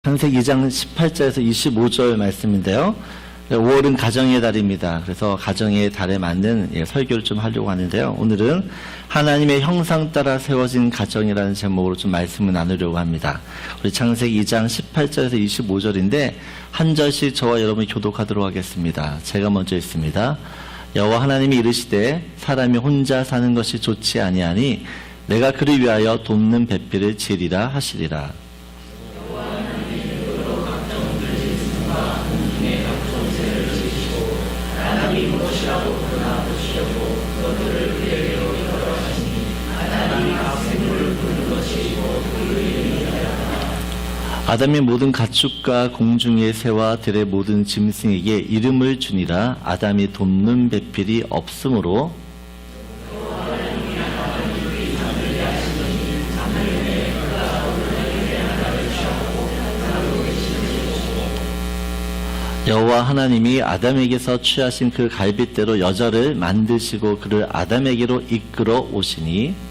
창세기 2장 18절에서 25절 말씀인데요. 5월은 가정의 달입니다. 그래서 가정의 달에 맞는 설교를 좀 하려고 하는데요. 오늘은 하나님의 형상 따라 세워진 가정이라는 제목으로 좀 말씀을 나누려고 합니다. 우리 창세기 2장 18절에서 25절인데 한 절씩 저와 여러분이 교독하도록 하겠습니다. 제가 먼저 읽습니다. 여호와 하나님이 이르시되 사람이 혼자 사는 것이 좋지 아니하니 내가 그를 위하여 돕는 배필을 지으리라 하시리라. 아담의 모든 가축과 공중의 새와 들의 모든 짐승에게 이름을 주니라. 아담이 돕는 배필이 없으므로 여호와 하나님이 아담에게서 취하신 그 갈빗대로 여자를 만드시고 그를 아담에게로 이끌어 오시니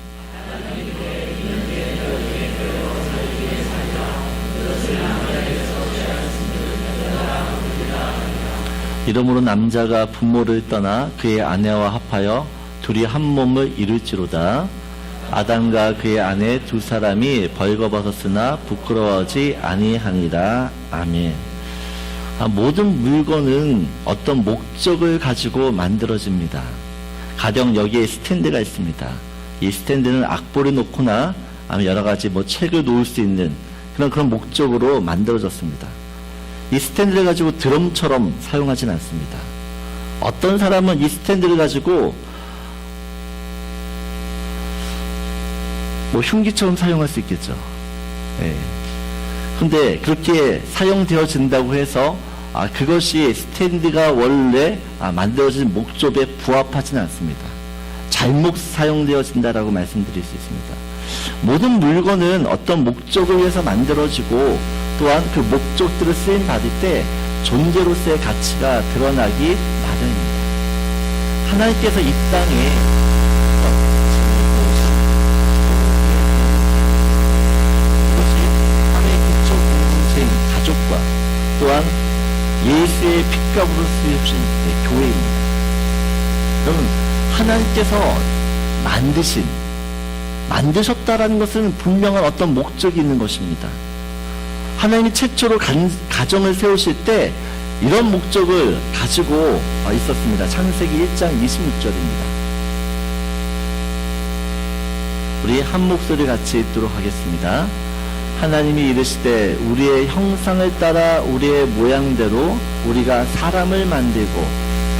이러므로 남자가 부모를 떠나 그의 아내와 합하여 둘이 한 몸을 이룰지로다. 아담과 그의 아내 두 사람이 벌거벗었으나 부끄러워하지 아니하니라. 아멘. 모든 물건은 어떤 목적을 가지고 만들어집니다. 가령 여기에 스탠드가 있습니다. 이 스탠드는 악보를 놓거나 여러 가지 책을 놓을 수 있는 그런 목적으로 만들어졌습니다. 이 스탠드를 가지고 드럼처럼 사용하진 않습니다. 어떤 사람은 이 스탠드를 가지고 흉기처럼 사용할 수 있겠죠. 근데 그렇게 사용되어진다고 해서 그것이 스탠드가 원래 만들어진 목적에 부합하지는 않습니다. 잘못 사용되어진다라고 말씀드릴 수 있습니다. 모든 물건은 어떤 목적을 위해서 만들어지고 또한 그 목적들을 쓰임 받을 때 존재로서의 가치가 드러나기 마련입니다. 하나님께서 이 땅에 또한 예수의 핏값으로 쓰여진 교회입니다. 여러분, 하나님께서 만드셨다라는 것은 분명한 어떤 목적이 있는 것입니다. 하나님이 최초로 가정을 세우실 때 이런 목적을 가지고 있었습니다. 창세기 1장 26절입니다. 우리 한 목소리 같이 읽도록 하겠습니다. 하나님이 이르시되 우리의 형상을 따라 우리의 모양대로 우리가 사람을 만들고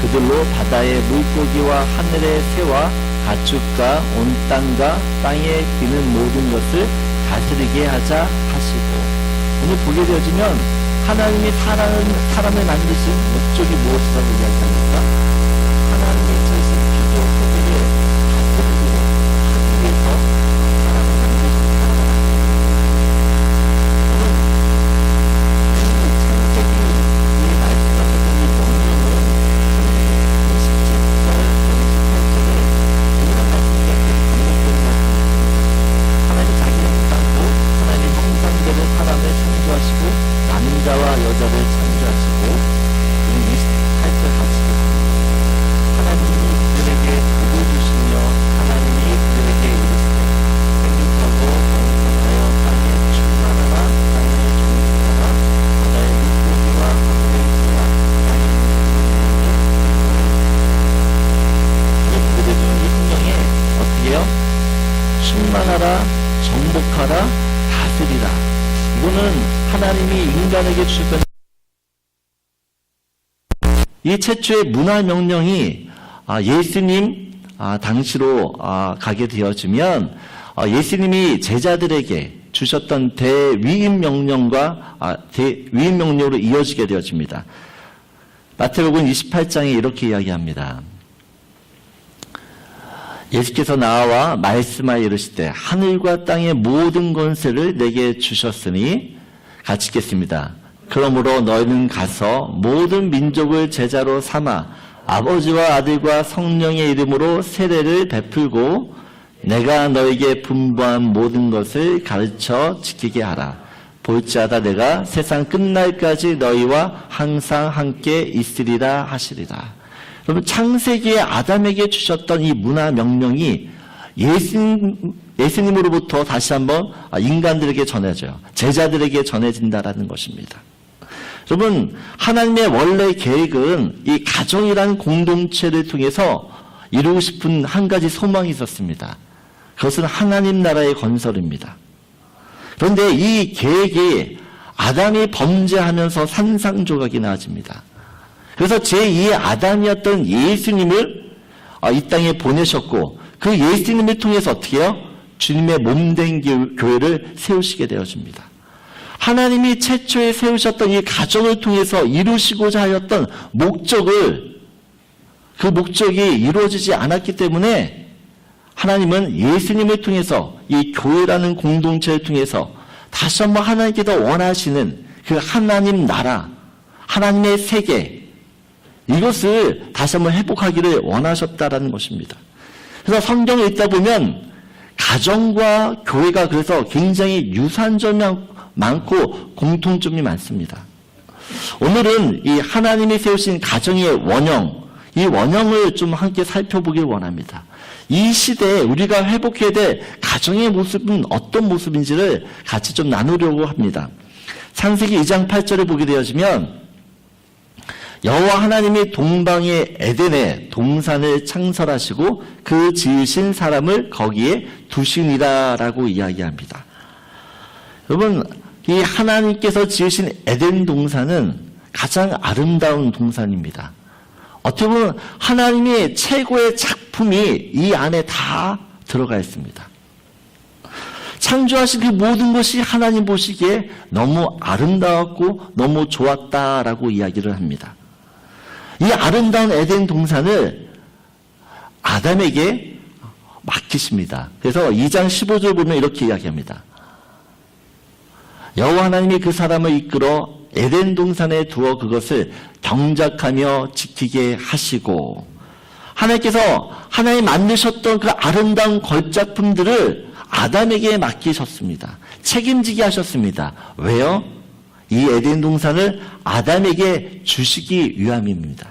그들로 바다의 물고기와 하늘의 새와 가축과 온 땅과 땅에 기는 모든 것을 다스리게 하자 하시고. 오늘 보게 되어지면 하나님이 사람을 만드신 목적이 무엇이라고 이야기합니까? 하나님의 지으신 피조 세계를 다스리고 하기 위해서 사람을 만드셨다. 남자와 여자를 창조하시고 그리고 28절 하시고 하나님이 그들에게 복을 주시며 하나님이 그들에게 이르시되 생육하고 번성하여 땅에 충만하라. 땅에 종수하라. 바다의 물고기와 하늘의 새와 땅에 그들의 이 성경에 어떻게 해요? 충만하라, 정복하라, 다스리라. 이거는 하나님이 인간에게 주셨던 이 최초의 문화 명령이 예수님 당시로 가게 되어지면 예수님이 제자들에게 주셨던 대위임 명령과 위임 명령으로 이어지게 되어집니다. 마태복음 28장에 이렇게 이야기합니다. 예수께서 나와 말씀하여 이르시되 하늘과 땅의 모든 권세를 내게 주셨으니 같이 읽겠습니다. 그러므로 너희는 가서 모든 민족을 제자로 삼아 아버지와 아들과 성령의 이름으로 세례를 베풀고 내가 너에게 분부한 모든 것을 가르쳐 지키게 하라. 볼지어다 내가 세상 끝날까지 너희와 항상 함께 있으리라 하시리라. 여러분, 창세기에 아담에게 주셨던 이 문화 명령이 예수님으로부터 다시 한번 인간들에게 전해져요. 제자들에게 전해진다라는 것입니다. 여러분, 하나님의 원래 계획은 이 가정이라는 공동체를 통해서 이루고 싶은 한 가지 소망이 있었습니다. 그것은 하나님 나라의 건설입니다. 그런데 이 계획이 아담이 범죄하면서 산상조각이 나아집니다. 그래서 제2의 아담이었던 예수님을 이 땅에 보내셨고, 그 예수님을 통해서 어떻게 해요? 주님의 몸된 교회를 세우시게 되어집니다. 하나님이 최초에 세우셨던 이 가정을 통해서 이루시고자 하였던 그 목적이 이루어지지 않았기 때문에 하나님은 예수님을 통해서 이 교회라는 공동체를 통해서 다시 한번 하나님께서 원하시는 그 하나님 나라, 하나님의 세계, 이것을 다시 한번 회복하기를 원하셨다라는 것입니다. 그래서 성경을 읽다 보면 가정과 교회가 그래서 굉장히 유사점이 많고 공통점이 많습니다. 오늘은 이 하나님이 세우신 가정의 원형, 이 원형을 좀 함께 살펴보길 원합니다. 이 시대에 우리가 회복해야 될 가정의 모습은 어떤 모습인지를 같이 좀 나누려고 합니다. 창세기 2장 8절을 보게 되어지면 여호와 하나님이 동방의 에덴에 동산을 창설하시고 그 지으신 사람을 거기에 두시니라라고 이야기합니다. 여러분, 이 하나님께서 지으신 에덴 동산은 가장 아름다운 동산입니다. 어떻게 보면 하나님의 최고의 작품이 이 안에 다 들어가 있습니다. 창조하신 그 모든 것이 하나님 보시기에 너무 아름다웠고 너무 좋았다라고 이야기를 합니다. 이 아름다운 에덴 동산을 아담에게 맡기십니다. 그래서 2장 15절 보면 이렇게 이야기합니다. 여호와 하나님이 그 사람을 이끌어 에덴 동산에 두어 그것을 경작하며 지키게 하시고, 하나님께서 하나님 만드셨던 그 아름다운 걸작품들을 아담에게 맡기셨습니다. 책임지게 하셨습니다. 왜요? 이 에덴 동산을 아담에게 주시기 위함입니다.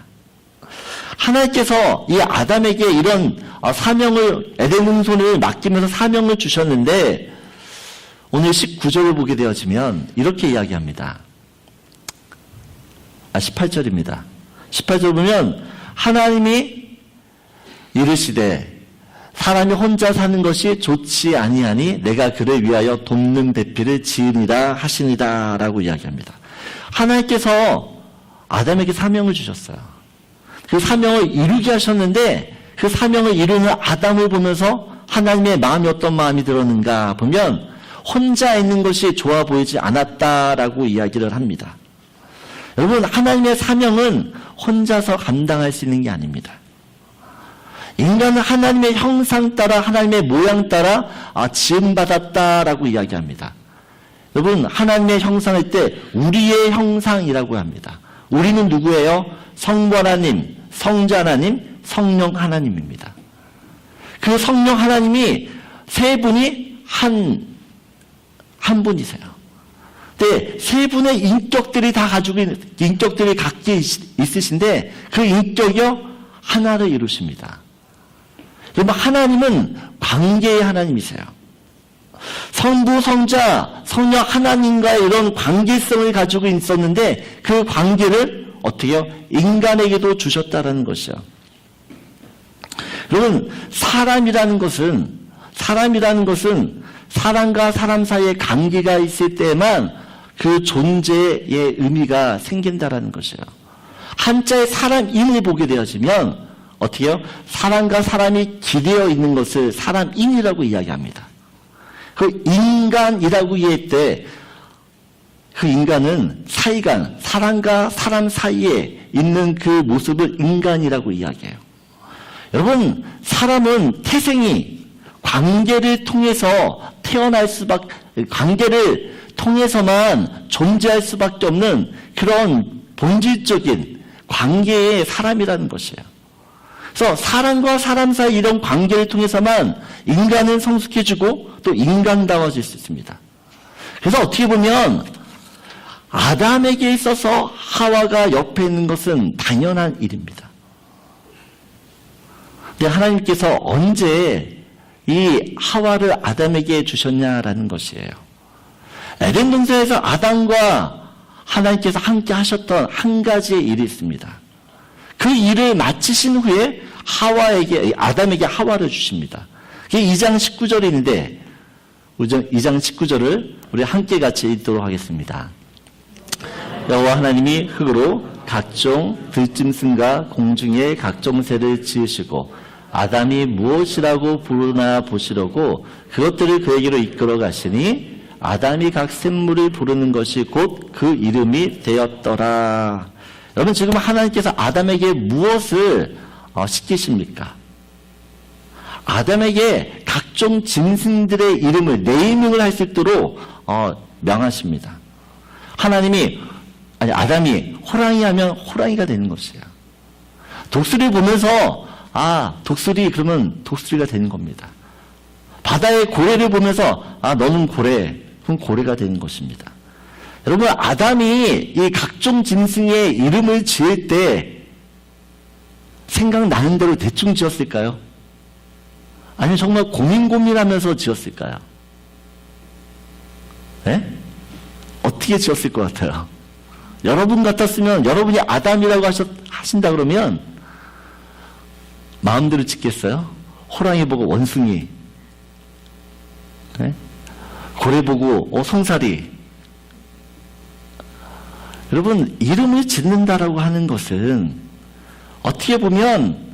하나님께서 이 아담에게 이런 사명을, 에덴 동산을 맡기면서 사명을 주셨는데, 오늘 19절을 보게 되어지면 이렇게 이야기합니다. 18절입니다. 18절 보면 하나님이 이르시되 사람이 혼자 사는 것이 좋지 아니하니 내가 그를 위하여 돕는 배필을 지으니라 하시니라 라고 이야기합니다. 하나님께서 아담에게 사명을 주셨어요. 그 사명을 이루게 하셨는데 그 사명을 이루는 아담을 보면서 하나님의 마음이 어떤 마음이 들었는가 보면 혼자 있는 것이 좋아 보이지 않았다라고 이야기를 합니다. 여러분, 하나님의 사명은 혼자서 감당할 수 있는 게 아닙니다. 인간은 하나님의 형상 따라, 하나님의 모양 따라 지음받았다라고 이야기합니다. 여러분, 하나님의 형상일 때 우리의 형상이라고 합니다. 우리는 누구예요? 성부 하나님, 성자 하나님, 성령 하나님입니다. 그 성령 하나님이 세 분이 한 분이세요. 근데 세 분의 인격들이 다 가지고 있는, 인격들이 각기 있으신데 그 인격이요 하나를 이루십니다. 여러분, 하나님은 관계의 하나님이세요. 성부, 성자, 성령 하나님과의 이런 관계성을 가지고 있었는데 그 관계를 어떻게 해요? 인간에게도 주셨다라는 것이요. 여러분, 사람이라는 것은 사람과 사람 사이에 관계가 있을 때만 그 존재의 의미가 생긴다라는 것이에요. 한자의 사람인을 보게 되어지면 어떻게 해요? 사람과 사람이 기대어 있는 것을 사람인이라고 이야기합니다. 그 인간이라고 이해할 때 그 인간은 사이간, 사람과 사람 사이에 있는 그 모습을 인간이라고 이야기해요. 여러분, 사람은 태생이 관계를 통해서 관계를 통해서만 존재할 수밖에 없는 그런 본질적인 관계의 사람이라는 것이에요. 그래서 사람과 사람 사이 이런 관계를 통해서만 인간은 성숙해지고 또 인간다워질 수 있습니다. 그래서 어떻게 보면 아담에게 있어서 하와가 옆에 있는 것은 당연한 일입니다. 근데 하나님께서 언제 이 하와를 아담에게 주셨냐라는 것이에요. 에덴 동산에서 아담과 하나님께서 함께 하셨던 한 가지의 일이 있습니다. 그 일을 마치신 후에 아담에게 하와를 주십니다. 그게 2장 19절인데 2장 19절을 우리 함께 같이 읽도록 하겠습니다. 여호와 하나님이 흙으로 각종 들짐승과 공중의 각종 새를 지으시고 아담이 무엇이라고 부르나 보시려고 그것들을 그에게로 이끌어 가시니 아담이 각 샘물을 부르는 것이 곧 그 이름이 되었더라. 여러분 지금 하나님께서 아담에게 무엇을 시키십니까? 아담에게 각종 짐승들의 이름을 네이밍을 할 수 있도록 명하십니다. 아담이 호랑이 하면 호랑이가 되는 것이에요. 독수리 보면서 독수리 그러면 독수리가 되는 겁니다. 바다의 고래를 보면서 너는 고래, 그럼 고래가 되는 것입니다. 여러분 아담이 이 각종 짐승의 이름을 지을 때 생각나는 대로 대충 지었을까요? 아니면 정말 고민하면서 지었을까요? 네? 어떻게 지었을 것 같아요? 여러분 같았으면 여러분이 아담이라고 하신다 그러면 마음대로 짓겠어요? 호랑이 보고 원숭이, 네? 고래 보고 송사리. 여러분 이름을 짓는다라고 하는 것은 어떻게 보면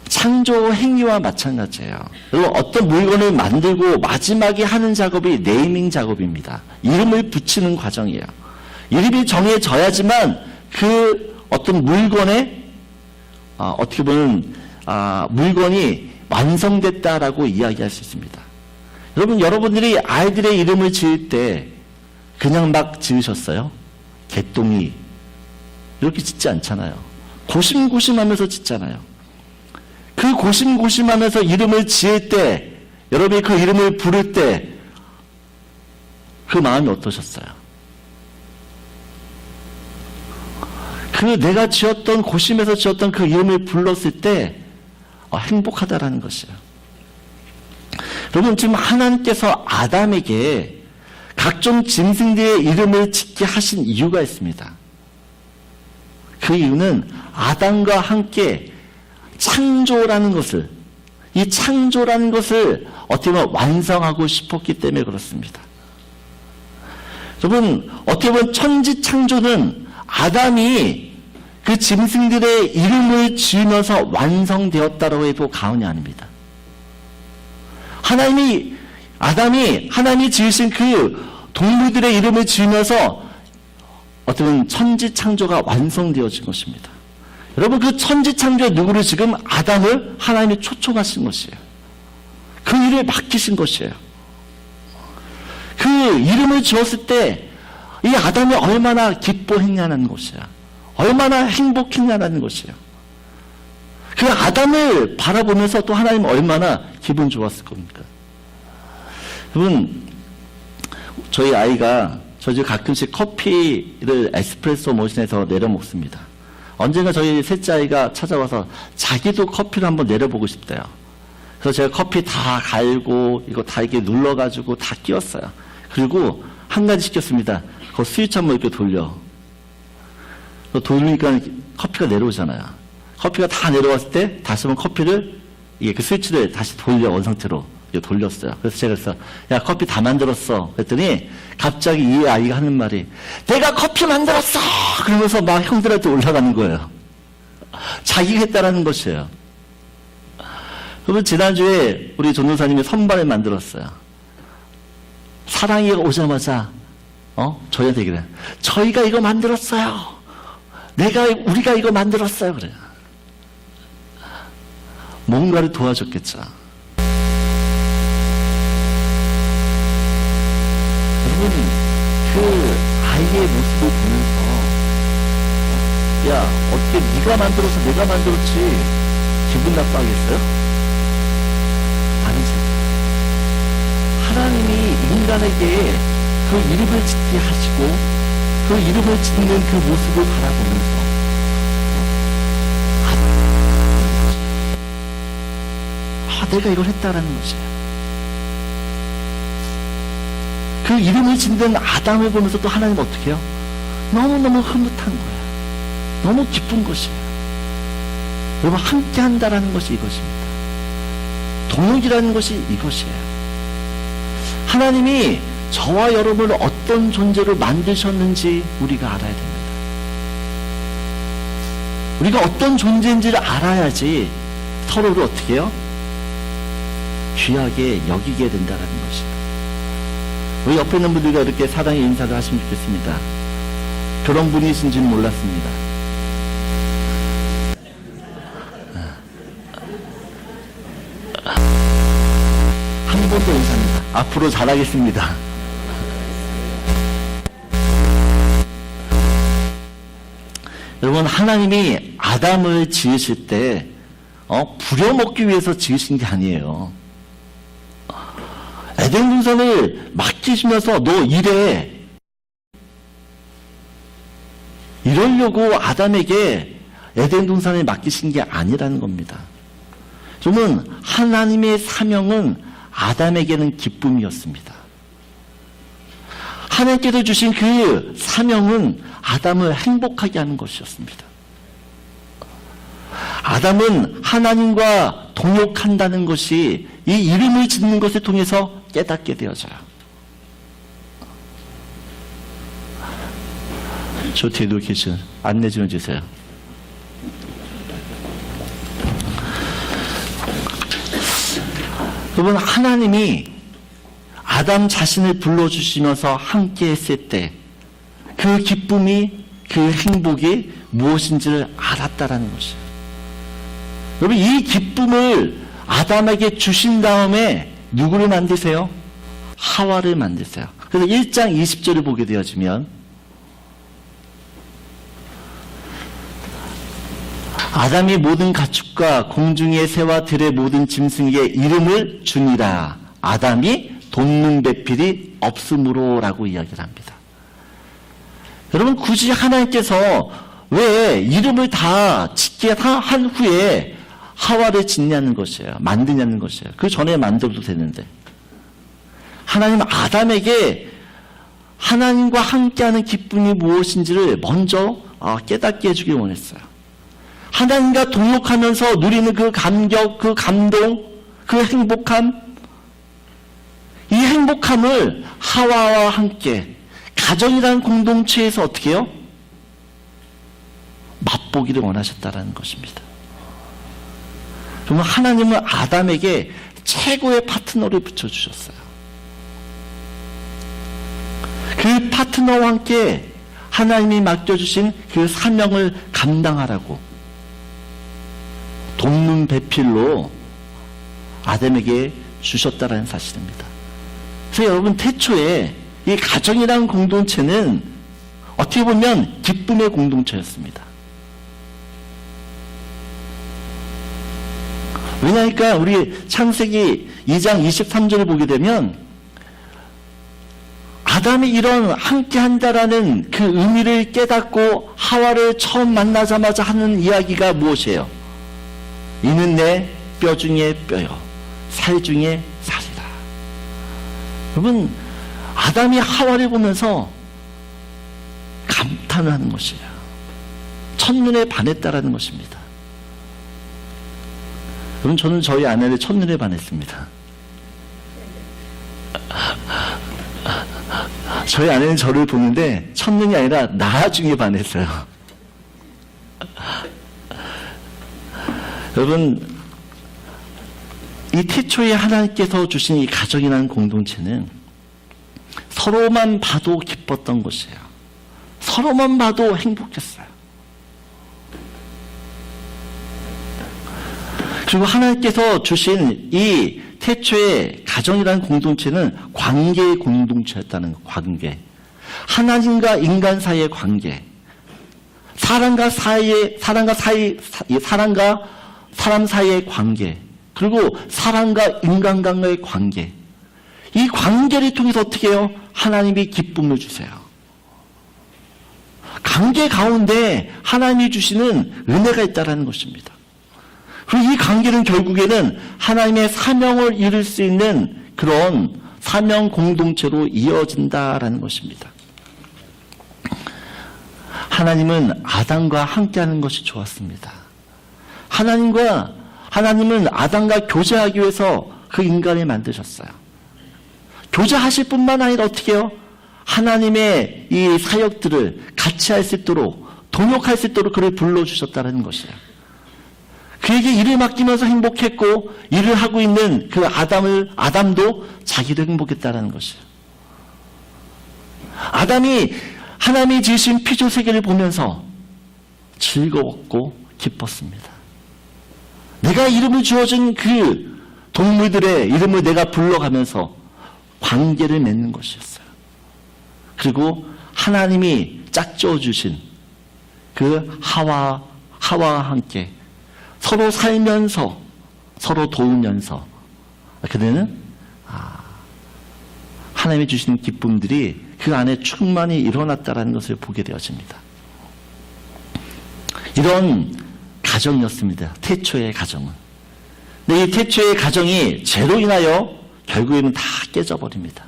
창조 행위와 마찬가지예요. 여러분 어떤 물건을 만들고 마지막에 하는 작업이 네이밍 작업입니다. 이름을 붙이는 과정이에요. 이름이 정해져야지만 그 어떤 물건에 어떻게 보면 물건이 완성됐다라고 이야기할 수 있습니다. 여러분들이 아이들의 이름을 지을 때 그냥 막 지으셨어요? 개똥이 이렇게 짓지 않잖아요. 고심고심하면서 짓잖아요. 그 고심고심하면서 이름을 지을 때 여러분이 그 이름을 부를 때 그 마음이 어떠셨어요? 그 내가 고심해서 지었던 그 이름을 불렀을 때 행복하다라는 것이에요. 여러분 지금 하나님께서 아담에게 각종 짐승들의 이름을 짓게 하신 이유가 있습니다. 그 이유는 아담과 함께 창조라는 것을 어떻게 보면 완성하고 싶었기 때문에 그렇습니다. 여러분 어떻게 보면 천지창조는 아담이 그 짐승들의 이름을 지으면서 완성되었다고 해도 과언이 아닙니다. 아담이 하나님이 지으신 그 동물들의 이름을 지으면서 어떻게 보면 천지창조가 완성되어진 것입니다. 여러분 그 천지창조의 누구를 지금 아담을 하나님이 초청하신 것이에요. 그 일을 맡기신 것이에요. 그 이름을 지었을 때 이 아담이 얼마나 기뻐했냐는 것이야. 얼마나 행복했냐는 것이에요. 그 아담을 바라보면서 또 하나님 얼마나 기분 좋았을 겁니까? 여러분 저희 아이가 저희 가끔씩 커피를 에스프레소 머신에서 내려 먹습니다. 언젠가 저희 셋째 아이가 찾아와서 자기도 커피를 한번 내려보고 싶대요. 그래서 제가 커피 다 갈고 이거 다 이렇게 눌러가지고 다 끼웠어요. 그리고 한 가지 시켰습니다. 그 스위치 한번 이렇게 돌리니까 커피가 내려오잖아요. 커피가 다 내려왔을 때 다시 한번 커피를 그 스위치를 다시 돌려 원상태로 돌렸어요. 그래서 제가 야 커피 다 만들었어. 그랬더니 갑자기 이 아이가 하는 말이 내가 커피 만들었어. 그러면서 막 형들한테 올라가는 거예요. 자기가 했다라는 것이에요. 그러면 지난주에 우리 전도사님이 선발을 만들었어요. 사랑이 오자마자 저희한테 그래. 저희가 이거 만들었어요. 우리가 이거 만들었어요. 그래요. 뭔가를 도와줬겠죠. 여러분 그 아이의 모습을 보면서 야 어떻게 네가 만들어서 내가 만들었지 기분 나빠하겠어요? 아니죠. 하나님이 인간에게 그 이름을 짓게 하시고 그 이름을 짓는 그 모습을 바라보면서 내가 이걸 했다라는 것이에요. 그 이름을 짓는 아담을 보면서 또 하나님 어떻게 해요? 너무너무 흐뭇한 거예요. 너무 기쁜 것이에요. 여러분, 함께 한다라는 것이 이것입니다. 동역이라는 것이 이것이에요. 하나님이 저와 여러분을 어떤 존재로 만드셨는지 우리가 알아야 됩니다. 우리가 어떤 존재인지를 알아야지 서로를 어떻게 해요? 귀하게 여기게 된다는 것이에요. 우리 옆에 있는 분들과 이렇게 사랑의 인사를 하시면 좋겠습니다. 결혼분이신지는 몰랐습니다. 한 번 더 인사합니다. 앞으로 잘하겠습니다. 여러분, 하나님이 아담을 지으실 때 부려먹기 위해서 지으신 게 아니에요. 에덴 동산을 맡기시면서 너 일해. 이러려고 아담에게 에덴 동산을 맡기신 게 아니라는 겁니다. 여러분, 하나님의 사명은 아담에게는 기쁨이었습니다. 하나님께서 주신 그 사명은 아담을 행복하게 하는 것이었습니다. 아담은 하나님과 동역한다는 것이 이 이름을 짓는 것을 통해서 깨닫게 되어져요. 저 뒤에도 계신 안내 좀 해주세요. 여러분, 하나님이 아담 자신을 불러주시면서 함께 했을 때 그 기쁨이, 그 행복이 무엇인지를 알았다라는 것이에요. 여러분, 이 기쁨을 아담에게 주신 다음에 누구를 만드세요? 하와를 만드세요. 그래서 1장 20절을 보게 되어지면 아담이 모든 가축과 공중의 새와 들의 모든 짐승에게 이름을 주니라. 아담이 돈능배필이 없으므로 라고 이야기를 합니다. 여러분, 굳이 하나님께서 왜 이름을 다 짓게 한 후에 하와를 짓냐는 것이에요. 만드냐는 것이에요. 그 전에 만들어도 되는데. 하나님 아담에게 하나님과 함께하는 기쁨이 무엇인지를 먼저 깨닫게 해주길 원했어요. 하나님과 동역하면서 누리는 그 감격, 그 감동, 그 행복함, 이 행복함을 하와와 함께 가정이라는 공동체에서 어떻게 해요? 맛보기를 원하셨다라는 것입니다. 정말 하나님은 아담에게 최고의 파트너를 붙여주셨어요. 그 파트너와 함께 하나님이 맡겨주신 그 사명을 감당하라고 돕는 배필로 아담에게 주셨다라는 사실입니다. 그래서 여러분, 태초에 이 가정이라는 공동체는 어떻게 보면 기쁨의 공동체였습니다. 왜냐니까 우리 창세기 2장 23절을 보게 되면 아담이 이런 함께 한다라는 그 의미를 깨닫고 하와를 처음 만나자마자 하는 이야기가 무엇이에요? 이는 내 뼈 중에 뼈요, 살 중에 살이라. 여러분, 아담이 하와를 보면서 감탄을 하는 것이에요. 첫눈에 반했다라는 것입니다. 여러분, 저는 저희 아내를 첫눈에 반했습니다. 저희 아내는 저를 보는데 첫눈이 아니라 나중에 반했어요. 여러분, 이 태초에 하나님께서 주신 이 가정이라는 공동체는 서로만 봐도 기뻤던 것이에요. 서로만 봐도 행복했어요. 그리고 하나님께서 주신 이 태초의 가정이라는 공동체는 관계의 공동체였다는 거, 관계. 하나님과 인간 사이의 관계. 사람과 사람 사이의 관계. 그리고 사람과 인간과의 관계. 이 관계를 통해서 어떻게 해요? 하나님이 기쁨을 주세요. 관계 가운데 하나님이 주시는 은혜가 있다는 것입니다. 그리고 이 관계는 결국에는 하나님의 사명을 이룰 수 있는 그런 사명 공동체로 이어진다라는 것입니다. 하나님은 아담과 함께하는 것이 좋았습니다. 하나님은 아담과 교제하기 위해서 그 인간을 만드셨어요. 교제하실 뿐만 아니라 어떻게 해요? 하나님의 이 사역들을 같이 할 수 있도록, 동역할 수 있도록 그를 불러주셨다는 것이에요. 그에게 일을 맡기면서 행복했고, 일을 하고 있는 그 아담도 자기도 행복했다는 것이에요. 아담이 하나님이 지으신 피조 세계를 보면서 즐거웠고 기뻤습니다. 내가 이름을 주어준 그 동물들의 이름을 내가 불러가면서 관계를 맺는 것이었어요. 그리고 하나님이 짝지어 주신 그 하와와 함께 서로 살면서 서로 도우면서 그들은 하나님이 주신 기쁨들이 그 안에 충만히 일어났다는 것을 보게 되어집니다. 이런 가정이었습니다. 태초의 가정은. 근데 이 태초의 가정이 죄로 인하여 결국에는 다 깨져버립니다.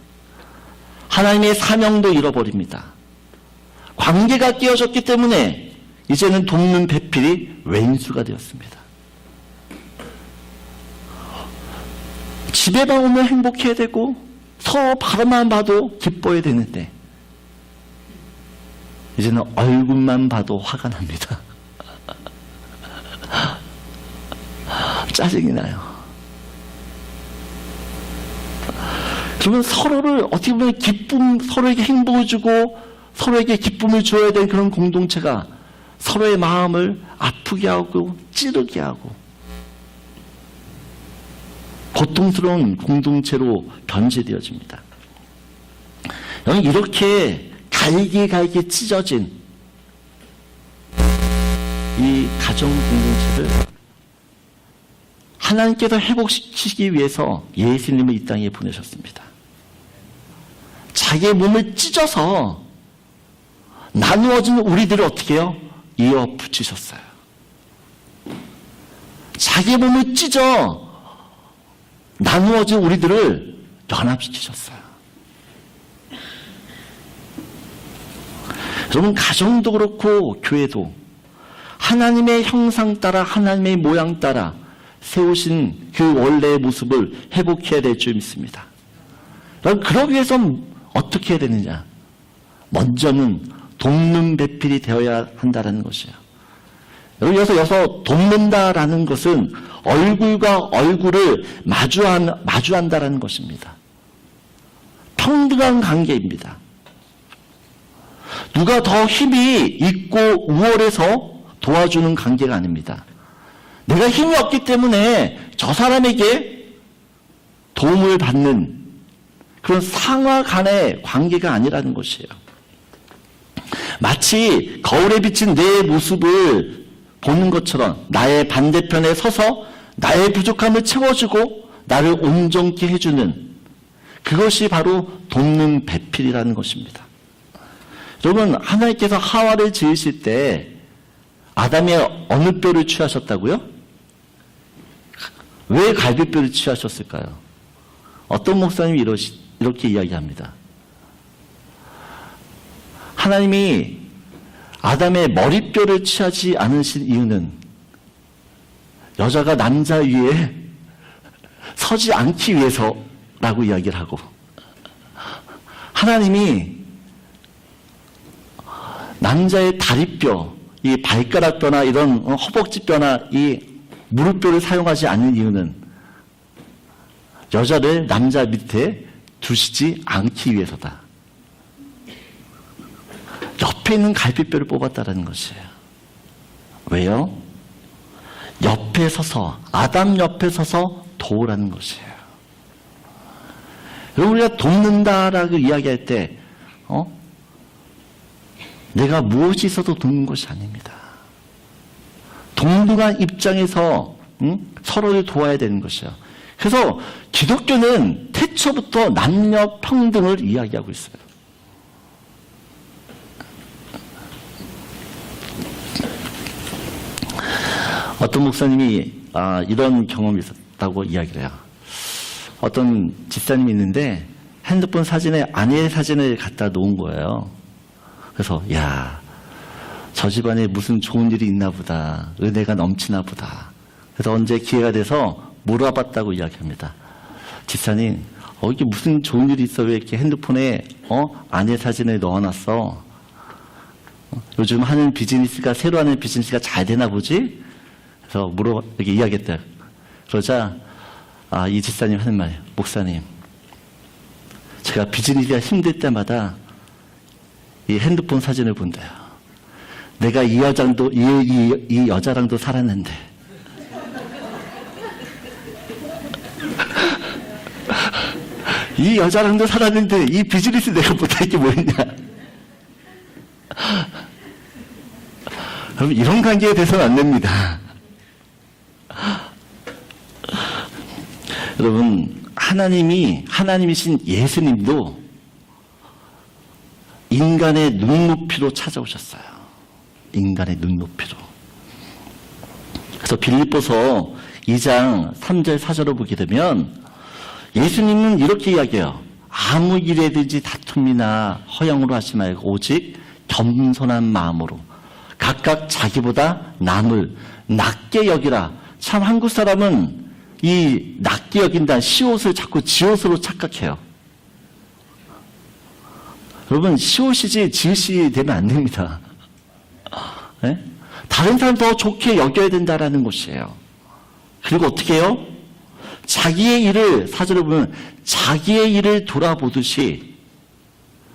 하나님의 사명도 잃어버립니다. 관계가 깨어졌기 때문에 이제는 돕는 배필이 왼수가 되었습니다. 집에만 오면 행복해야 되고 서로 바라만 봐도 기뻐야 되는데 이제는 얼굴만 봐도 화가 납니다. 짜증이 나요. 그러면 서로를 어떻게 보면 서로에게 행복을 주고 서로에게 기쁨을 줘야 되는 그런 공동체가 서로의 마음을 아프게 하고 찌르게 하고 고통스러운 공동체로 변질되어집니다. 이렇게 갈기갈기 찢어진 이 가정 공동체를 하나님께서 회복시키기 위해서 예수님을 이 땅에 보내셨습니다. 자기의 몸을 찢어서 나누어진 우리들을 어떻게 해요? 이어 붙이셨어요. 자기의 몸을 찢어 나누어진 우리들을 연합시키셨어요. 여러분, 가정도 그렇고 교회도 하나님의 형상 따라 하나님의 모양 따라 세우신 그 원래의 모습을 회복해야 될 줄 믿습니다. 그러기 위해서는 어떻게 해야 되느냐? 먼저는 돕는 배필이 되어야 한다는 것이에요. 여기서 돕는다라는 것은 얼굴과 얼굴을 마주한다라는 것입니다. 평등한 관계입니다. 누가 더 힘이 있고 우월해서 도와주는 관계가 아닙니다. 내가 힘이 없기 때문에 저 사람에게 도움을 받는 그런 상하 간의 관계가 아니라는 것이에요. 마치 거울에 비친 내 모습을 보는 것처럼 나의 반대편에 서서 나의 부족함을 채워주고 나를 온전케 해주는 그것이 바로 돕는 배필이라는 것입니다. 여러분, 하나님께서 하와를 지으실 때 아담의 어느 뼈를 취하셨다고요? 왜 갈비뼈를 취하셨을까요? 어떤 목사님이 이렇게 이야기합니다. 하나님이 아담의 머리뼈를 취하지 않으신 이유는 여자가 남자 위에 서지 않기 위해서라고 이야기를 하고, 하나님이 남자의 다리뼈, 이 발가락뼈나 이런 허벅지뼈나 이 무릎뼈를 사용하지 않는 이유는 여자를 남자 밑에 두시지 않기 위해서다. 옆에 있는 갈비뼈를 뽑았다는 것이에요. 왜요? 옆에 서서, 아담 옆에 서서 도우라는 것이에요. 여러분, 우리가 돕는다라고 이야기할 때 내가 무엇이 있어도 돕는 것이 아닙니다. 동등한 입장에서 서로를 도와야 되는 것이요. 그래서 기독교는 태초부터 남녀 평등을 이야기하고 있어요. 어떤 목사님이 이런 경험이 있었다고 이야기를 해요. 어떤 집사님이 있는데 핸드폰 사진에 아내의 사진을 갖다 놓은 거예요. 그래서 야, 저 집안에 무슨 좋은 일이 있나 보다. 은혜가 넘치나 보다. 그래서 언제 기회가 돼서 물어봤다고 이야기합니다. 집사님, 이게 무슨 좋은 일이 있어? 왜 이렇게 핸드폰에 아내 사진을 넣어놨어? 요즘 하는 비즈니스가, 새로 하는 비즈니스가 잘 되나 보지? 그래서 이렇게 이야기했대요. 그러자 이 집사님 하는 말이에요. 목사님, 제가 비즈니스가 힘들 때마다 이 핸드폰 사진을 본대요. 내가 이 여자랑도 살았는데 이 여자랑도 살았는데 이 비즈니스 내가 못할 게 뭐였냐. 여러분, 이런 관계에 대해서는 안 됩니다. 여러분, 하나님이신 예수님도 인간의 눈높이로 찾아오셨어요. 인간의 눈높이로. 그래서 빌립보서 2장 3절 4절을 보게 되면 예수님은 이렇게 이야기해요. 아무 일에든지 다툼이나 허영으로 하지 말고 오직 겸손한 마음으로 각각 자기보다 남을 낮게 여기라. 참 한국 사람은 이 낮게 여긴다는 시옷을 자꾸 지옷으로 착각해요. 여러분, 시옷이지 지읒이 되면 안 됩니다. 네? 다른 사람 더 좋게 여겨야 된다라는 것이에요. 그리고 어떻게 해요? 자기의 일을, 사절을 보면 자기의 일을 돌아보듯이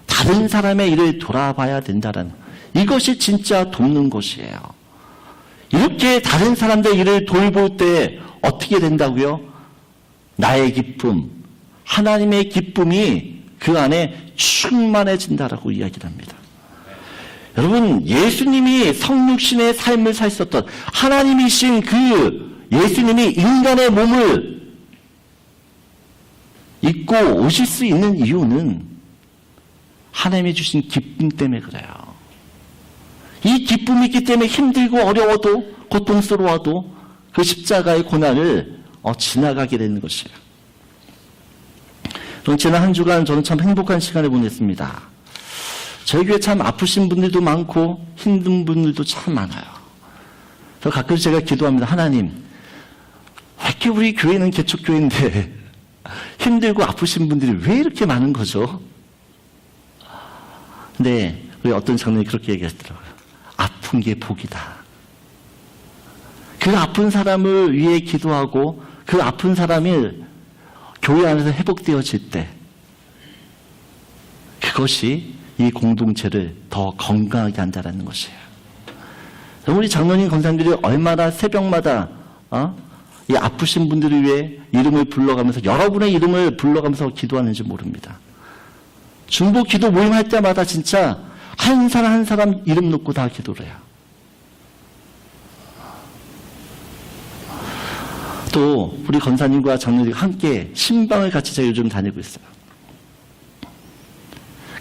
다른 사람의 일을 돌아봐야 된다라는, 이것이 진짜 돕는 것이에요. 이렇게 다른 사람들 일을 돌볼 때 어떻게 된다고요? 나의 기쁨, 하나님의 기쁨이 그 안에 충만해진다라고 이야기를 합니다. 여러분, 예수님이 성육신의 삶을 사셨던 하나님이신 그 예수님이 인간의 몸을 입고 오실 수 있는 이유는 하나님이 주신 기쁨 때문에 그래요. 이 기쁨이 있기 때문에 힘들고 어려워도 고통스러워도 그 십자가의 고난을 지나가게 되는 것이에요. 지난 한 주간 저는 참 행복한 시간을 보냈습니다. 저희 교회 참 아프신 분들도 많고 힘든 분들도 참 많아요. 그래서 가끔 제가 기도합니다. 하나님, 왜 이렇게 우리 교회는 개척교회인데 힘들고 아프신 분들이 왜 이렇게 많은 거죠? 근데 우리 어떤 장로님이 그렇게 얘기하시더라고요. 아픈 게 복이다. 그 아픈 사람을 위해 기도하고 그 아픈 사람이 교회 안에서 회복되어질 때 그것이 이 공동체를 더 건강하게 한다는 것이에요. 우리 장로님 권사님들이 얼마나 새벽마다 이 아프신 분들을 위해 이름을 불러가면서 여러분의 이름을 불러가면서 기도하는지 모릅니다. 중보 기도 모임 할 때마다 진짜 한 사람 한 사람 이름 놓고 다 기도를 해요. 또 우리 권사님과 장로님과 함께 신방을 같이 제가 요즘 다니고 있어요.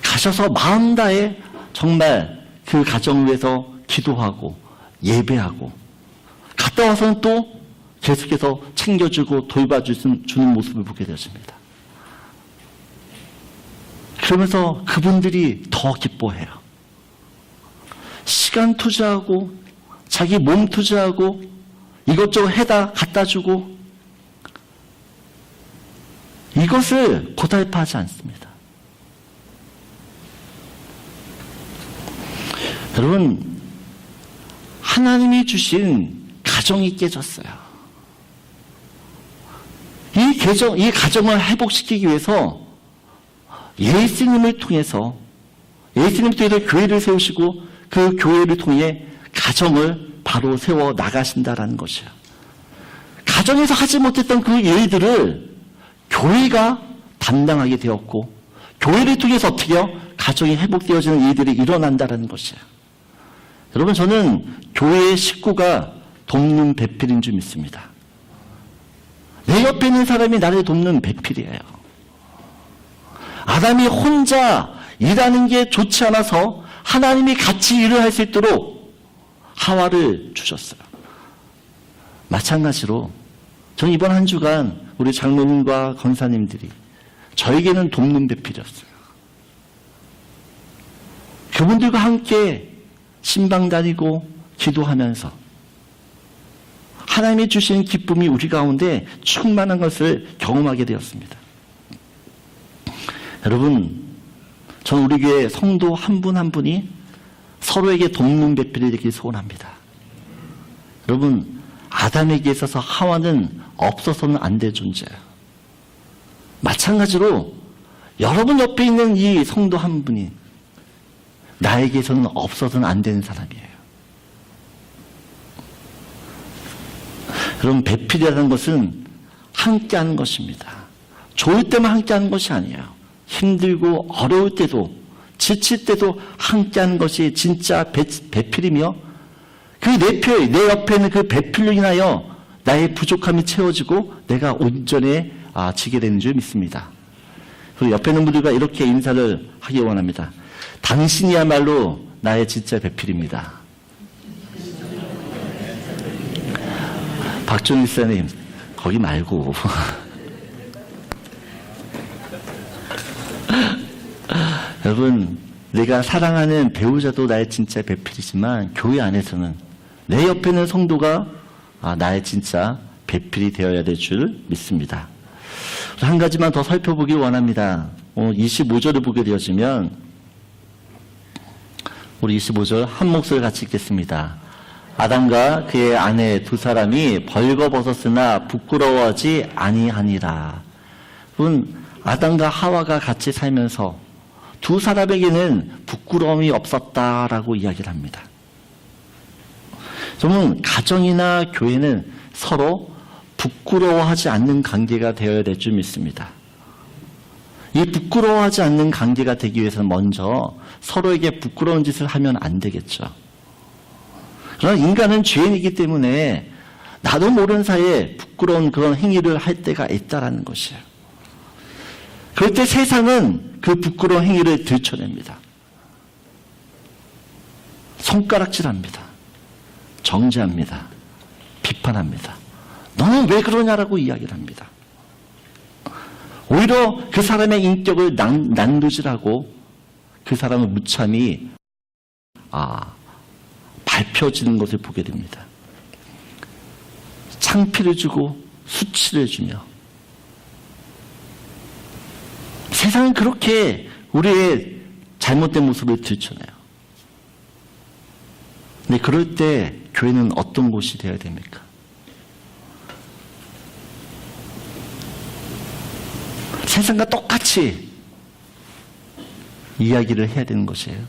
가셔서 마음 다해 정말 그 가정을 위해서 기도하고 예배하고 갔다 와서는 또 계속해서 챙겨주고 돌봐주는 모습을 보게 되었습니다. 그러면서 그분들이 더 기뻐해요. 시간 투자하고 자기 몸 투자하고 이것저것 해다 갖다 주고 이것을 고달파하지 않습니다. 여러분, 하나님이 주신 가정이 깨졌어요. 이 가정을 회복시키기 위해서 예수님을 통해서 교회를 세우시고 그 교회를 통해 가정을 바로 세워 나가신다라는 것이에요. 가정에서 하지 못했던 그 일들을 교회가 담당하게 되었고 교회를 통해서 어떻게 해요? 가정이 회복되어지는 일들이 일어난다라는 것이에요. 여러분, 저는 교회의 식구가 돕는 배필인 줄 믿습니다. 내 옆에 있는 사람이 나를 돕는 배필이에요. 아담이 혼자 일하는 게 좋지 않아서 하나님이 같이 일을 할 수 있도록 하와를 주셨어요. 마찬가지로 저는 이번 한 주간 우리 장로님과 권사님들이 저에게는 돕는 배필이었어요. 그분들과 함께 신방 다니고 기도하면서 하나님이 주신 기쁨이 우리 가운데 충만한 것을 경험하게 되었습니다. 여러분, 저는 우리 교회 성도 한 분 한 분이 서로에게 돕는 배필이 되길 소원합니다. 여러분, 아담에게 있어서 하와는 없어서는 안 될 존재예요. 마찬가지로 여러분 옆에 있는 이 성도 한 분이 나에게서는 없어서는 안 되는 사람이에요. 그럼 배필이라는 것은 함께하는 것입니다. 좋을 때만 함께하는 것이 아니에요. 힘들고 어려울 때도 지칠 때도 함께하는 것이 진짜 배필이며 내 옆에 있는 그 배필로 인하여 나의 부족함이 채워지고 내가 온전해지게 되는 줄 믿습니다. 그리고 옆에 있는 분들과 이렇게 인사를 하기 원합니다. 당신이야말로 나의 진짜 배필입니다. 박준일 사님, 거기 말고. 여러분, 내가 사랑하는 배우자도 나의 진짜 배필이지만 교회 안에서는 내 옆에 있는 성도가 나의 진짜 배필이 되어야 될 줄 믿습니다. 한 가지만 더 살펴보기 원합니다. 25절을 보게 되어지면 우리 25절 한 목소리 같이 읽겠습니다. 아담과 그의 아내 두 사람이 벌거벗었으나 부끄러워하지 아니하니라. 여러분, 아담과 하와가 같이 살면서 두 사람에게는 부끄러움이 없었다라고 이야기를 합니다. 저는 가정이나 교회는 서로 부끄러워하지 않는 관계가 되어야 될 줄 믿습니다. 이 부끄러워하지 않는 관계가 되기 위해서는 먼저 서로에게 부끄러운 짓을 하면 안 되겠죠. 그러나 인간은 죄인이기 때문에 나도 모르는 사이에 부끄러운 그런 행위를 할 때가 있다라는 것이에요. 그럴 때 세상은 그 부끄러운 행위를 들춰냅니다. 손가락질합니다. 정죄합니다. 비판합니다. 너는 왜 그러냐라고 이야기를 합니다. 오히려 그 사람의 인격을 난도질하고 그 사람의 무참히 밝혀지는 것을 보게 됩니다. 창피를 주고 수치를 주며 세상은 그렇게 우리의 잘못된 모습을 들춰내요. 근데 그럴 때 교회는 어떤 곳이 되어야 됩니까? 세상과 똑같이 이야기를 해야 되는 것이에요.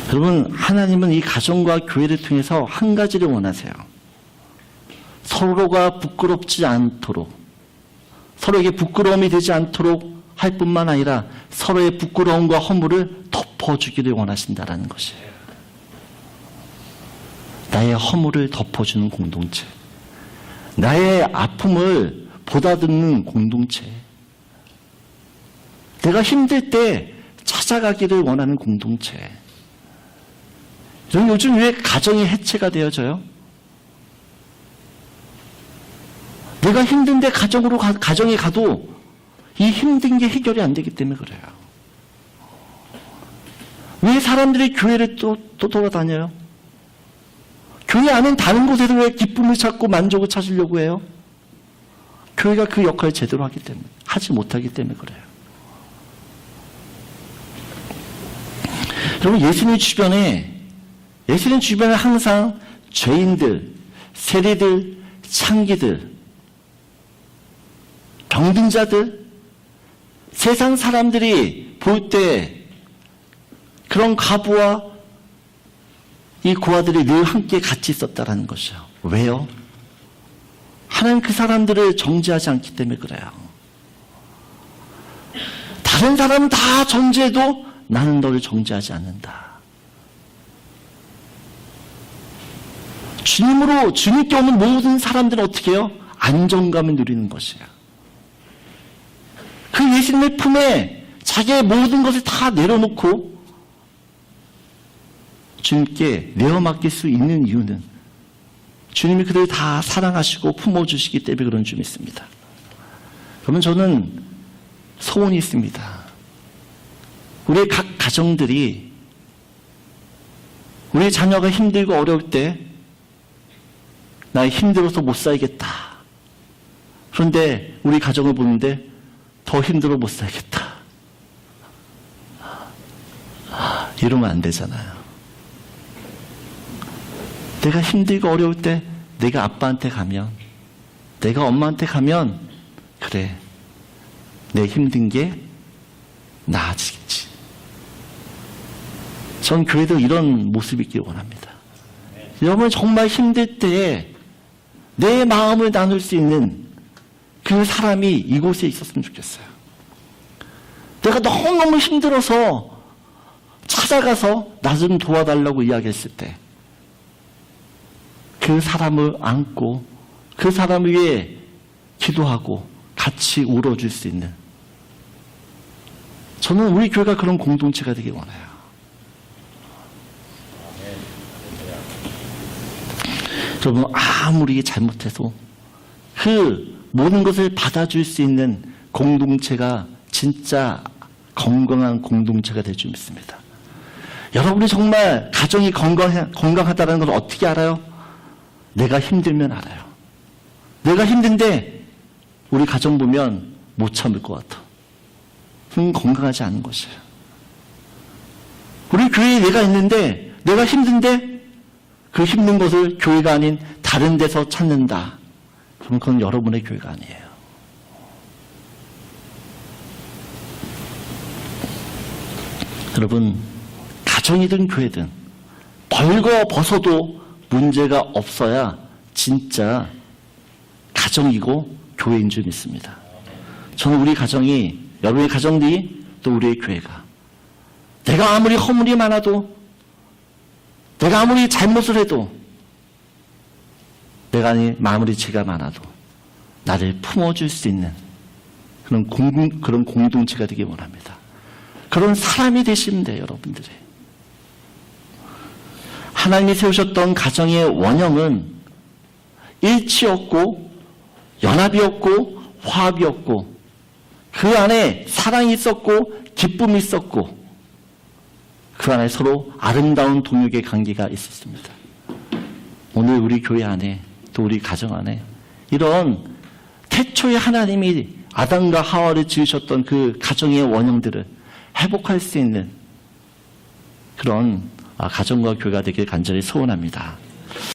여러분, 하나님은 이 가정과 교회를 통해서 한 가지를 원하세요. 서로가 부끄럽지 않도록, 서로에게 부끄러움이 되지 않도록 할 뿐만 아니라 서로의 부끄러움과 허물을 덮어주기를 원하신다라는 것이에요. 나의 허물을 덮어주는 공동체, 나의 아픔을 보다듬는 공동체, 내가 힘들 때 찾아가기를 원하는 공동체. 요즘 왜 가정이 해체가 되어져요? 내가 힘든데 가정에 가도 이 힘든 게 해결이 안 되기 때문에 그래요. 왜 사람들이 교회를 또 돌아다녀요? 교회 안엔 다른 곳에서 왜 기쁨을 찾고 만족을 찾으려고 해요? 교회가 그 역할을 제대로 하기 때문에, 하지 못하기 때문에 그래요. 여러분, 예수님 주변에 항상 죄인들, 세리들, 창기들, 병든 자들, 세상 사람들이 볼 때 그런 과부와 이 고아들이 늘 함께 같이 있었다라는 것이죠. 왜요? 하나님 그 사람들을 정죄하지 않기 때문에 그래요. 다른 사람은 다 정죄해도 나는 너를 정죄하지 않는다. 주님께 오는 모든 사람들은 어떻게 해요? 안정감을 누리는 것이에요. 그 예수님의 품에 자기의 모든 것을 다 내려놓고 주님께 내어맡길 수 있는 이유는 주님이 그들을 다 사랑하시고 품어주시기 때문에 그런 줄 믿습니다. 그러면 저는 소원이 있습니다. 우리의 각 가정들이 우리 자녀가 힘들고 어려울 때 나 힘들어서 못 살겠다. 그런데 우리 가정을 보는데 더 힘들어 못 살겠다. 이러면 안 되잖아요. 내가 힘들고 어려울 때 내가 아빠한테 가면, 내가 엄마한테 가면 그래, 내 힘든 게 나아지겠지. 전 교회도 이런 모습이 있길 원합니다. 여러분 정말 힘들 때에 내 마음을 나눌 수 있는 그 사람이 이곳에 있었으면 좋겠어요. 내가 너무너무 힘들어서 찾아가서 나 좀 도와달라고 이야기했을 때 그 사람을 안고 그 사람을 위해 기도하고 같이 울어줄 수 있는, 저는 우리 교회가 그런 공동체가 되길 원해요. 여러분 아무리 잘못해도 그 모든 것을 받아줄 수 있는 공동체가 진짜 건강한 공동체가 될 줄 믿습니다. 여러분이 정말 가정이 건강하다는 걸 어떻게 알아요? 내가 힘들면 알아요. 내가 힘든데 우리 가정 보면 못 참을 것 같아. 그건 건강하지 않은 것이에요. 우리 교회에 내가 있는데 내가 힘든데 그 힘든 것을 교회가 아닌 다른 데서 찾는다. 그럼 그건 여러분의 교회가 아니에요. 여러분, 가정이든 교회든 벌거벗어도 문제가 없어야 진짜 가정이고 교회인 줄 믿습니다. 저는 우리 가정이, 여러분의 가정들이 또 우리의 교회가, 내가 아무리 허물이 많아도, 내가 아무리 잘못을 해도, 내가 아무리 죄가 많아도 나를 품어줄 수 있는 그런 공동체가 되길 원합니다. 그런 사람이 되시면 돼요, 여러분들이. 하나님이 세우셨던 가정의 원형은 일치였고 연합이었고 화합이었고 그 안에 사랑이 있었고 기쁨이 있었고 그 안에 서로 아름다운 동역의 관계가 있었습니다. 오늘 우리 교회 안에 또 우리 가정 안에 이런 태초에 하나님이 아담과 하와를 지으셨던 그 가정의 원형들을 회복할 수 있는 그런 가정과 교회가 되길 간절히 소원합니다.